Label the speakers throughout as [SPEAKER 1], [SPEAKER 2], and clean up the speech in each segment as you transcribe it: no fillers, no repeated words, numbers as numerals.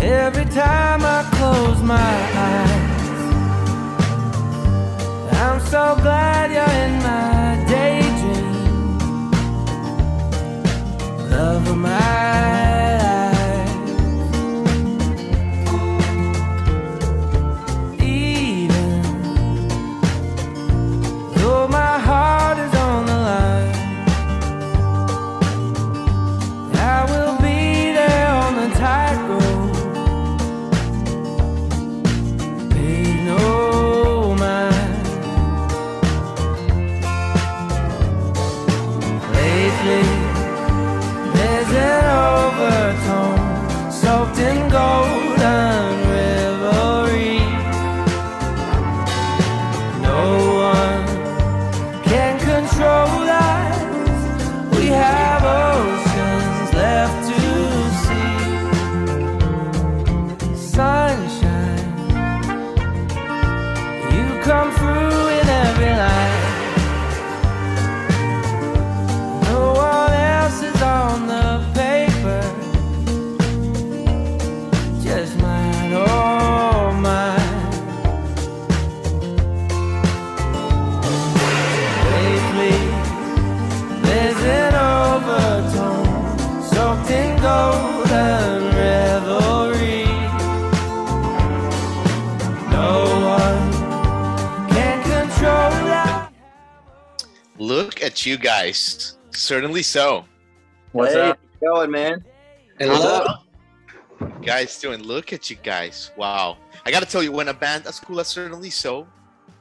[SPEAKER 1] Every time I close my eyes, I'm so glad you're in my daydream. Love of my life. Even though my heart is on the line, I will be there on the tightrope. There's an overtone soaked in golden revelry. No one can control us. We have oceans left to see. Sunshine, you come through in every light. On the paper, just mine, oh mine. Lately, there's an overtone soaked in golden revelry. No one can control that.
[SPEAKER 2] Look at you guys. Certainly so.
[SPEAKER 3] What's up? How's it going, man?
[SPEAKER 2] Hello. Guys doing? Look at you guys. Wow. I got to tell you, when a band as cool as Certainly So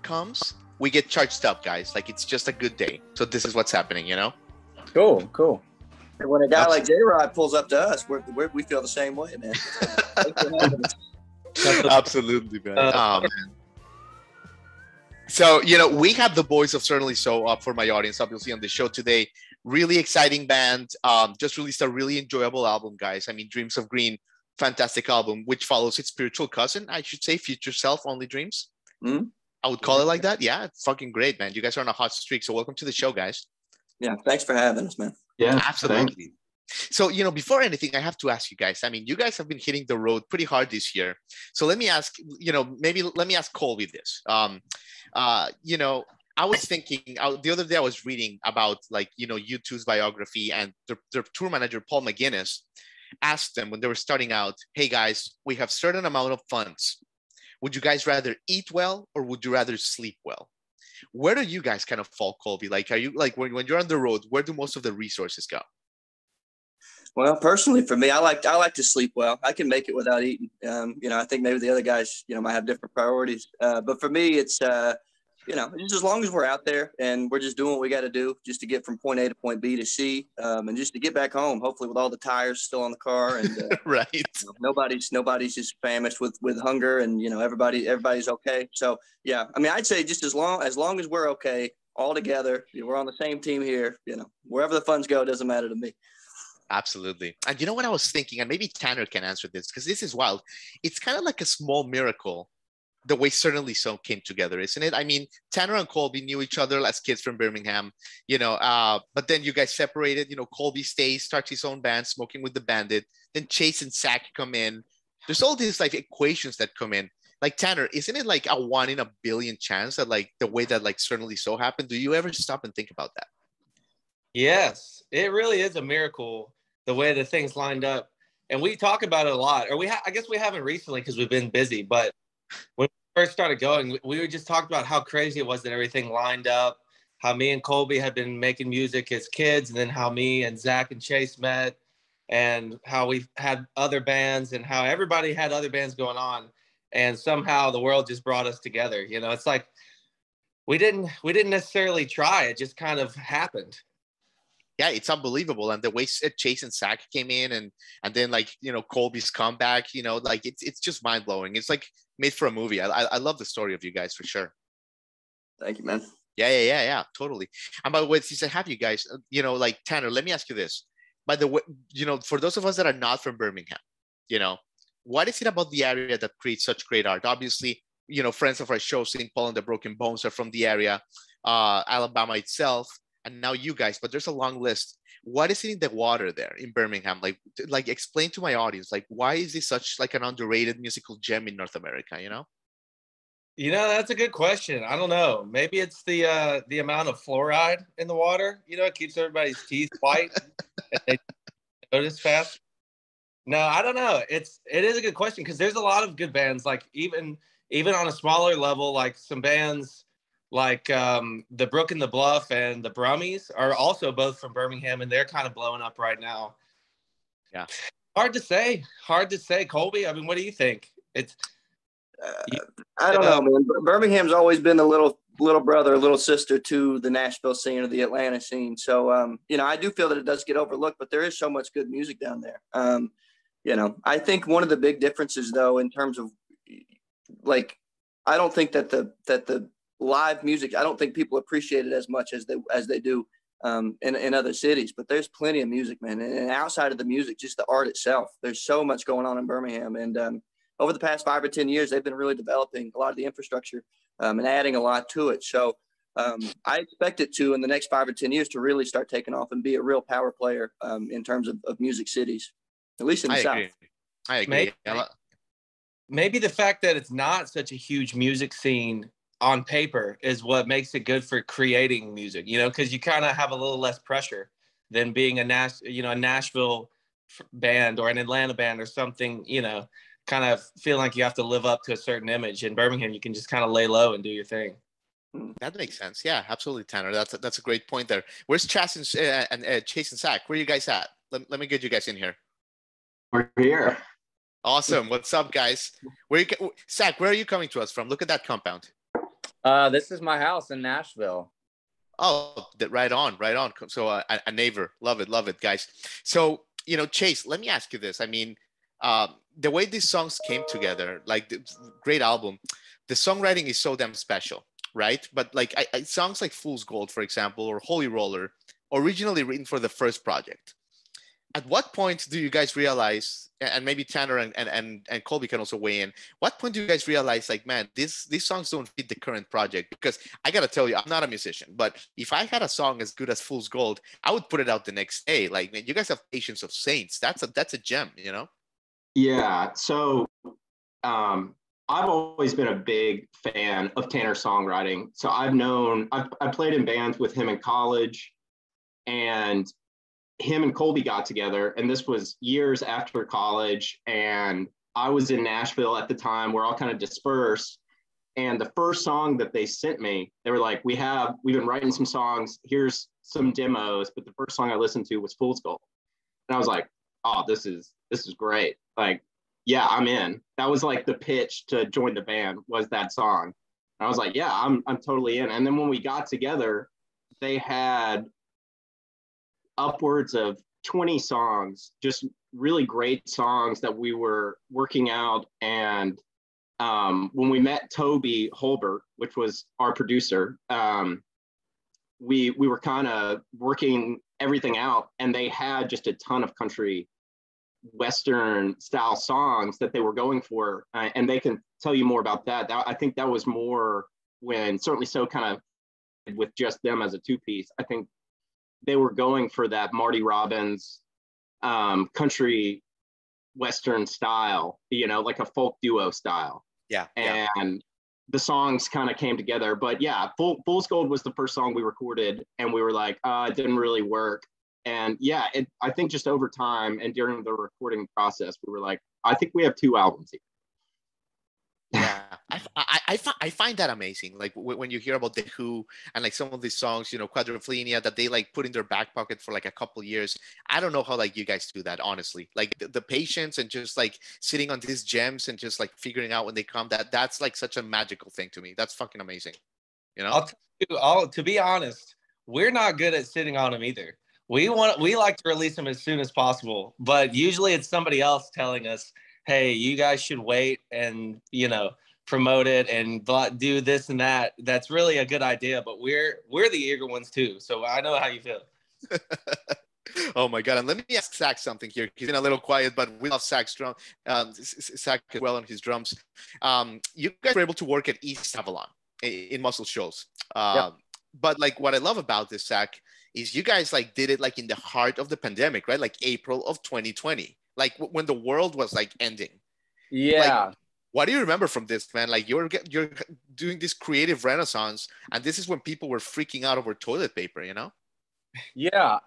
[SPEAKER 2] comes, we get charged up, guys. Like, it's just a good day. So this is what's happening, you know?
[SPEAKER 3] Cool, cool. And when a guy like J-Rod pulls up to us, we feel the same way, man.
[SPEAKER 2] Absolutely, man. Oh, man. So, you know, we have the boys of Certainly So up for my audience, obviously, on the show today. Really exciting band. Just released a really enjoyable album, guys. I mean, Dreams of Green, fantastic album, which follows its spiritual cousin, I should say, Future Self, Only Dreams.
[SPEAKER 3] Mm-hmm.
[SPEAKER 2] I would call it like that. Yeah, it's fucking great, man. You guys are on a hot streak. So welcome to the show, guys.
[SPEAKER 3] Yeah, thanks for having us, man.
[SPEAKER 2] Yeah, absolutely. So, you know, before anything, I have to ask you guys, I mean, you guys have been hitting the road pretty hard this year. So let me ask, you know, maybe let me ask Colby this. You know, I was thinking the other day I was reading about, like, you know, U2's biography, and their tour manager, Paul McGuinness, asked them when they were starting out, hey guys, we have certain amount of funds. Would you guys rather eat well or would you rather sleep well? Where do you guys kind of fall, Colby? Like, are you like when you're on the road, where do most of the resources go?
[SPEAKER 3] Well, personally, for me, I like to sleep well. I can make it without eating. You know, I think maybe the other guys, you know, might have different priorities. But for me, it's you know, just as long as we're out there and we're just doing what we got to do just to get from point A to point B to C, and just to get back home, hopefully with all the tires still on the car, and
[SPEAKER 2] right.
[SPEAKER 3] You know, nobody's just famished with hunger, and you know, everybody's okay. So yeah, I mean, I'd say just as long as we're okay all together, you know, we're on the same team here. You know, wherever the funds go, it doesn't matter to me.
[SPEAKER 2] Absolutely. And you know what I was thinking, and maybe Tanner can answer this because this is wild. It's kind of like a small miracle the way Certainly So came together, isn't it? I mean, Tanner and Colby knew each other as kids from Birmingham, you know, but then you guys separated. You know, Colby stays, starts his own band, Smoking with the Bandit. Then Chase and Zach come in. There's all these like equations that come in. Like, Tanner, isn't it like a 1 in a billion chance that like the way that like Certainly So happened? Do you ever stop and think about that?
[SPEAKER 4] Yes, it really is a miracle the way the things lined up. And we talk about it a lot, or I guess we haven't recently because we've been busy, but when we first started going, we just talked about how crazy it was that everything lined up, how me and Colby had been making music as kids, and then how me and Zach and Chase met, and how we had other bands and how everybody had other bands going on. And somehow the world just brought us together. You know, it's like we didn't necessarily try. It just kind of happened.
[SPEAKER 2] Yeah, it's unbelievable. And the way Chase and Zach came in, and then like, you know, Colby's comeback, you know, like it's just mind blowing. It's like made for a movie. I love the story of you guys for sure.
[SPEAKER 3] Thank you, man.
[SPEAKER 2] Yeah, totally. And by the way, since I have you guys, you know, like Tanner, let me ask you this. By the way, you know, for those of us that are not from Birmingham, you know, what is it about the area that creates such great art? Obviously, you know, friends of our show, St. Paul and the Broken Bones, are from the area, Alabama itself. and now you guys, but there's a long list. What is in the water there in Birmingham? Like explain to my audience, like, why is this such like an underrated musical gem in North America, you know?
[SPEAKER 4] You know, that's a good question. I don't know. Maybe it's the amount of fluoride in the water. You know, it keeps everybody's teeth white and they notice fast. No, I don't know. It is a good question because there's a lot of good bands. Like even on a smaller level, like some bands like the Brook and the Bluff and the Brummies are also both from Birmingham, and they're kind of blowing up right now.
[SPEAKER 2] Yeah,
[SPEAKER 4] hard to say. Colby, I mean, what do you think?
[SPEAKER 3] I don't know, man. Birmingham's always been the little brother, little sister to the Nashville scene or the Atlanta scene. So, you know, I do feel that it does get overlooked, but there is so much good music down there. You know, I think one of the big differences, though, in terms of like, I don't think that the live music, I don't think people appreciate it as much as they do in other cities. But there's plenty of music, man. And outside of the music, just the art itself, there's so much going on in Birmingham. And over the past 5 or 10 years, they've been really developing a lot of the infrastructure and adding a lot to it. So I expect it to, in the next 5 or 10 years, to really start taking off and be a real power player in terms of music cities, at least in the South.
[SPEAKER 2] I agree.
[SPEAKER 4] Maybe the fact that it's not such a huge music scene on paper is what makes it good for creating music, you know, because you kind of have a little less pressure than being a Nashville band or an Atlanta band or something, you know, kind of feel like you have to live up to a certain image. In Birmingham, you can just kind of lay low and do your thing.
[SPEAKER 2] That makes sense. Yeah, absolutely, Tanner. That's a great point there. Where's Chase and Zach? Where are you guys at? Let me get you guys in here.
[SPEAKER 5] We're here.
[SPEAKER 2] Awesome. What's up, guys? Zach, where are you coming to us from? Look at that compound.
[SPEAKER 6] This is my house in Nashville.
[SPEAKER 2] Oh, right on. So a neighbor. Love it, guys. So, you know, Chase, let me ask you this. I mean, the way these songs came together, like the great album, the songwriting is so damn special, right? But like songs like Fool's Gold, for example, or Holy Roller, originally written for the first project. At what point do you guys realize, and maybe Tanner and Colby can also weigh in, what point do you guys realize, like, man, these songs don't fit the current project? Because I got to tell you, I'm not a musician, but if I had a song as good as Fool's Gold, I would put it out the next day. Like, man, you guys have Patience of Saints. That's a gem, you know?
[SPEAKER 5] Yeah. So I've always been a big fan of Tanner's songwriting. So I played in bands with him in college, and him and Colby got together, and this was years after college, and I was in Nashville at the time. We're all kind of dispersed, and the first song that they sent me, they were like, we've been writing some songs, here's some demos, but the first song I listened to was Fool's Gold. And I was like, oh, this is great. Like, yeah, I'm in. That was like the pitch to join the band, was that song. And I was like, yeah, I'm totally in. And then when we got together, they had upwards of 20 songs, just really great songs that we were working out. And when we met Toby Hulbert, which was our producer, we were kind of working everything out, and they had just a ton of country Western style songs that they were going for, and they can tell you more about that. I think that was more when Certainly So kind of with just them as a two-piece. I think they were going for that Marty Robbins country Western style, you know, like a folk duo style.
[SPEAKER 2] Yeah.
[SPEAKER 5] And the songs kind of came together. But yeah, Fool's Gold was the first song we recorded, and we were like, it didn't really work. And yeah, I think just over time and during the recording process, we were like, I think we have 2 albums here.
[SPEAKER 2] Yeah, I find that amazing. Like when you hear about The Who and like some of these songs, you know, Quadrophenia, that they like put in their back pocket for like a couple years. I don't know how like you guys do that, honestly. Like the patience and just like sitting on these gems and just like figuring out when they come. That's like such a magical thing to me. That's fucking amazing. You know,
[SPEAKER 4] I'll tell you, to be honest, we're not good at sitting on them either. We like to release them as soon as possible, but usually it's somebody else telling us, hey, you guys should wait and, you know, promote it and do this and that. That's really a good idea, but we're the eager ones too. So I know how you feel.
[SPEAKER 2] Oh my God. And let me ask Zach something here. He's been a little quiet, but we love Zach's drum. Zach as well on his drums. You guys were able to work at East Avalon in Muscle Shoals.
[SPEAKER 6] Yep.
[SPEAKER 2] but like what I love about this, Zach, is you guys like did it like in the heart of the pandemic, right? Like April of 2020, like when the world was like ending.
[SPEAKER 6] Yeah.
[SPEAKER 2] Like, what do you remember from this, man? Like you're doing this creative renaissance, and this is when people were freaking out over toilet paper, you know?
[SPEAKER 6] Yeah.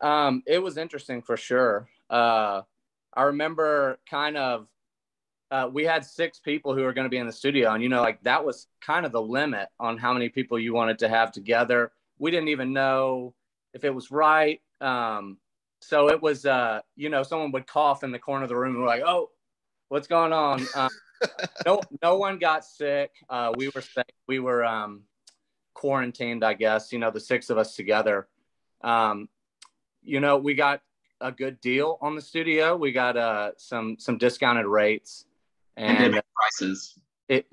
[SPEAKER 6] It was interesting for sure. I remember kind of, we had 6 people who were going to be in the studio, and, you know, like that was kind of the limit on how many people you wanted to have together. We didn't even know if it was right. So it was, you know, someone would cough in the corner of the room and we're like, oh, what's going on? No one got sick. We were sick. We were quarantined, I guess, you know, the 6 of us together. You know, we got a good deal on the studio. We got some discounted rates, and
[SPEAKER 5] prices.
[SPEAKER 6] It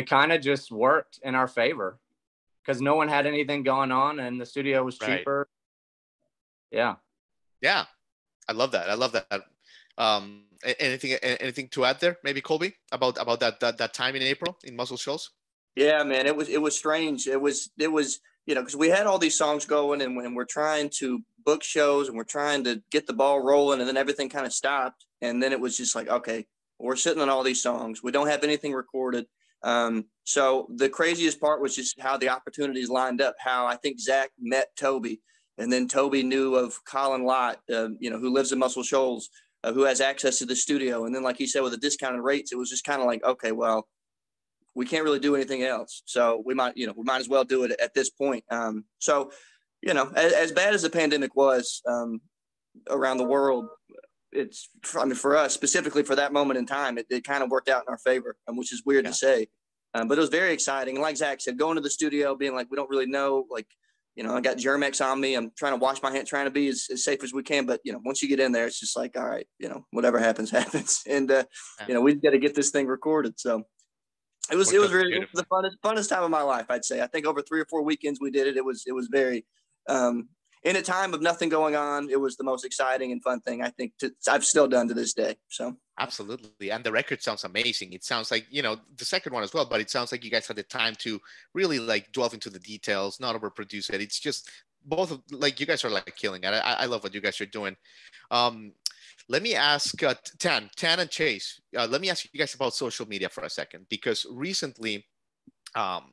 [SPEAKER 6] kind of just worked in our favor because no one had anything going on and the studio was cheaper. Right.
[SPEAKER 2] Yeah. I love that. Anything to add there, maybe Colby, about that time in April in Muscle Shoals?
[SPEAKER 3] Yeah, man, it was strange. It was, you know, because we had all these songs going, and when we're trying to book shows and we're trying to get the ball rolling, and then everything kind of stopped, and then it was just like, okay, we're sitting on all these songs. We don't have anything recorded. So the craziest part was just how the opportunities lined up. How I think Zach met Toby, and then Toby knew of Colin Lott, you know, who lives in Muscle Shoals, who has access to the studio. And then, like he said, with the discounted rates, it was just kind of like, okay, well, we can't really do anything else. So we might as well do it at this point. So, you know, as bad as the pandemic was around the world, for us, specifically for that moment in time, it kind of worked out in our favor, which is weird to say. But it was very exciting. And like Zach said, going to the studio, being like, we don't really know, like, you know, I got Germex on me. I'm trying to wash my hands, trying to be as safe as we can. But, you know, once you get in there, it's just like, all right, you know, whatever happens, happens. And, you know, we've got to get this thing recorded. So it was really the funnest time of my life, I'd say. I think over 3 or 4 weekends we did it. It was very, in a time of nothing going on, it was the most exciting and fun thing I think I've still done to this day. So
[SPEAKER 2] absolutely. And the record sounds amazing. It sounds like, you know, the second one as well, but it sounds like you guys had the time to really like delve into the details, not overproduce it. It's just both of, like, you guys are like killing it. I love what you guys are doing. Let me ask Tan and Chase, let me ask you guys about social media for a second, because recently,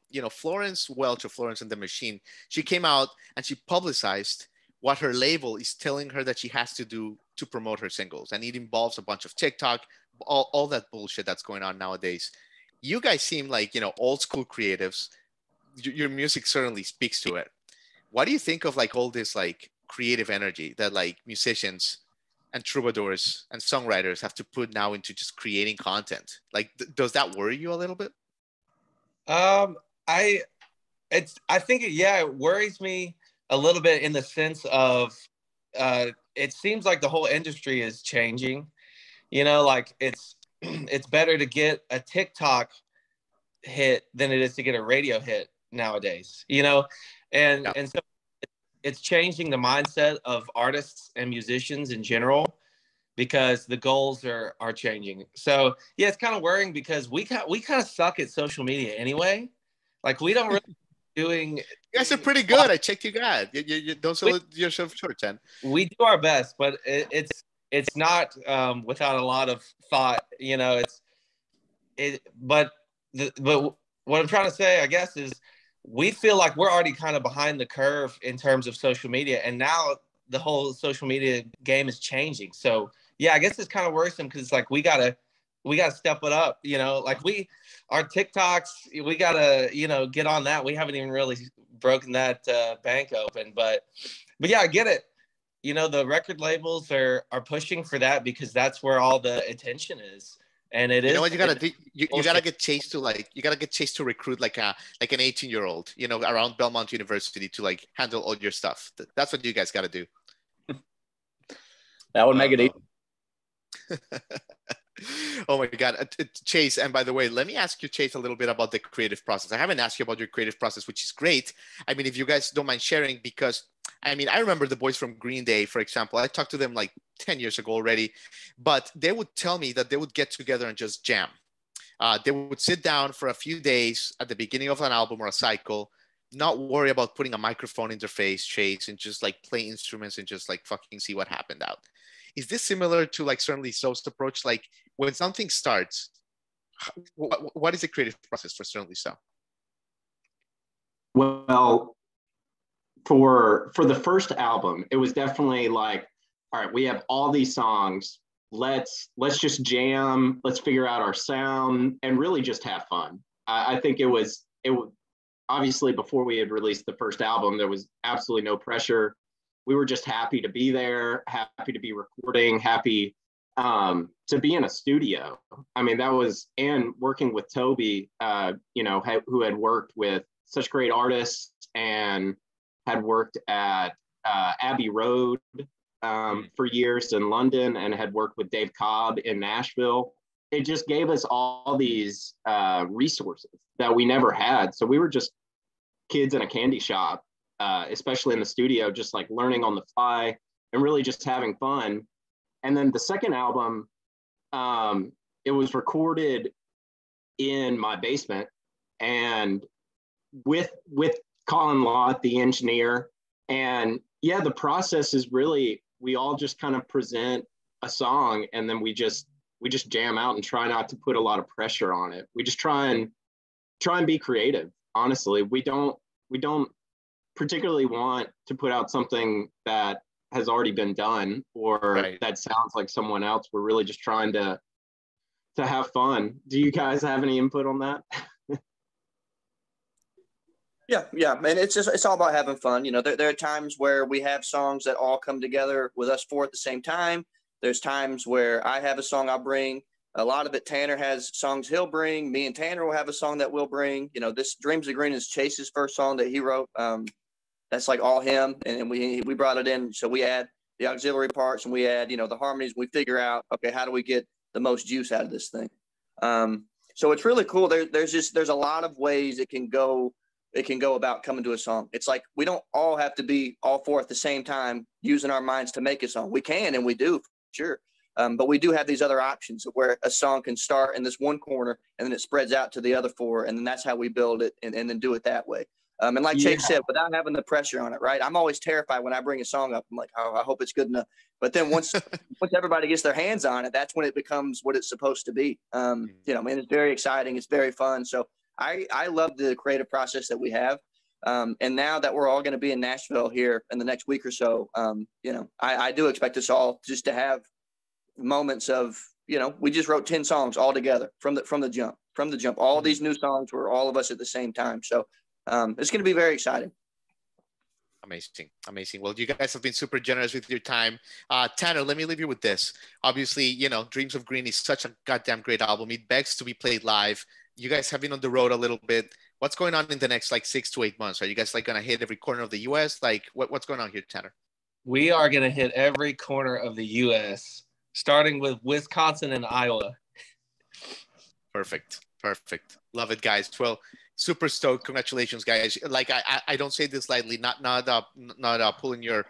[SPEAKER 2] you know, Florence Welch of Florence and the Machine, she came out and she publicized what her label is telling her that she has to do to promote her singles. And it involves a bunch of TikTok, all that bullshit that's going on nowadays. You guys seem like, you know, old school creatives. Your music certainly speaks to it. What do you think of like all this like creative energy that like musicians and troubadours and songwriters have to put now into just creating content? Like, does that worry you a little bit?
[SPEAKER 4] I think it worries me a little bit in the sense of, it seems like the whole industry is changing, you know, like it's better to get a TikTok hit than it is to get a radio hit nowadays, you know? And so it's changing the mindset of artists and musicians in general, because the goals are changing. So yeah, it's kind of worrying because we kind of suck at social media anyway. Like we don't really doing. You
[SPEAKER 2] guys are pretty good. I checked you guys. You don't sell yourself short, Chen.
[SPEAKER 4] We do our best, but it's not without a lot of thought. You know, but what I'm trying to say, I guess, is we feel like we're already kind of behind the curve in terms of social media, and now the whole social media game is changing. So yeah, I guess it's kind of worrisome because it's like we gotta step it up, you know, like our TikToks, we gotta, you know, get on that. We haven't even really broken that bank open, but yeah, I get it. You know, the record labels are pushing for that because that's where all the attention is. And it is.
[SPEAKER 2] You know what you gotta do? You gotta get Chase to recruit like an 18-year-old, you know, around Belmont University to like handle all your stuff. That's what you guys gotta do.
[SPEAKER 6] That would make it easy.
[SPEAKER 2] Oh my God, Chase. And by the way, let me ask you, Chase, a little bit about the creative process. I haven't asked you about your creative process, which is great. I mean, if you guys don't mind sharing, because I mean, I remember the boys from Green Day, for example. I talked to them like 10 years ago already, but they would tell me that they would get together and just jam. They would sit down for a few days at the beginning of an album or a cycle, not worry about putting a microphone interface, Chase, and just like play instruments and just like fucking see what happened out. Is this similar to like Certainly So's approach? Like when something starts, what is the creative process for Certainly So?
[SPEAKER 5] Well, for the first album, it was definitely like, all right, we have all these songs. Let's just jam. Let's figure out our sound and really just have fun. I think it was obviously before we had released the first album, there was absolutely no pressure. We were just happy to be there, happy to be recording, happy to be in a studio. I mean, that was, and working with Toby, who had worked with such great artists and had worked at Abbey Road for years in London and had worked with Dave Cobb in Nashville. It just gave us all these resources that we never had. So we were just kids in a candy shop, especially in the studio, just like learning on the fly and really just having fun. And then the second album, it was recorded in my basement and with Colin Lott, the engineer. And yeah, the process is really, we all just kind of present a song and then we just jam out and try not to put a lot of pressure on it. We just try and be creative. Honestly, we don't particularly want to put out something that has already been done or that sounds like someone else. We're really just trying to have fun. Do you guys have any input on that?
[SPEAKER 3] Yeah, man. It's all about having fun. You know, there are times where we have songs that all come together with us four at the same time. There's times where I have a song I'll bring. A lot of it, Tanner has songs he'll bring. Me and Tanner will have a song that we'll bring. You know, this Dreams of Green is Chase's first song that he wrote. That's like all him, and we brought it in. So we add the auxiliary parts and we add, the harmonies. We figure out, okay, how do we get the most juice out of this thing? So it's really cool. There's a lot of ways it can go about coming to a song. It's like we don't all have to be all four at the same time using our minds to make a song. We can and we do, sure. But we do have these other options where a song can start in this one corner and then it spreads out to the other four. And then that's how we build it and then do it that way. And like Chase said, without having the pressure on it, right? I'm always terrified when I bring a song up. I'm like, oh, I hope it's good enough. But then once everybody gets their hands on it, that's when it becomes what it's supposed to be. It's very exciting. It's very fun. So I love the creative process that we have. And now that we're all going to be in Nashville here in the next week or so, I do expect us all just to have moments of, we just wrote 10 songs all together from the jump. All these new songs were all of us at the same time. So it's going to be very exciting.
[SPEAKER 2] Amazing. Well, you guys have been super generous with your time. Tanner, let me leave you with this. Obviously, Dreams of Green is such a goddamn great album. It begs to be played live. You guys have been on the road a little bit. What's going on in the next 6 to 8 months? Are you guys going to hit every corner of the US? What's going on here, Tanner?
[SPEAKER 4] We are going to hit every corner of the US, starting with Wisconsin and Iowa.
[SPEAKER 2] Perfect. Love it, guys. Well, super stoked. Congratulations, guys. I don't say this lightly, not pulling your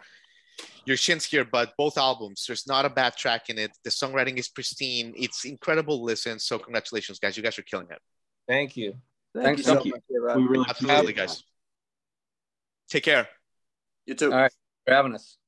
[SPEAKER 2] shins here, but both albums, there's not a bad track in it. The songwriting is pristine. It's incredible listen. So congratulations, guys. You guys are killing it.
[SPEAKER 4] Thank you.
[SPEAKER 3] Thank you so much.
[SPEAKER 2] We really absolutely, guys. Take care.
[SPEAKER 3] You too.
[SPEAKER 6] All right. For having us.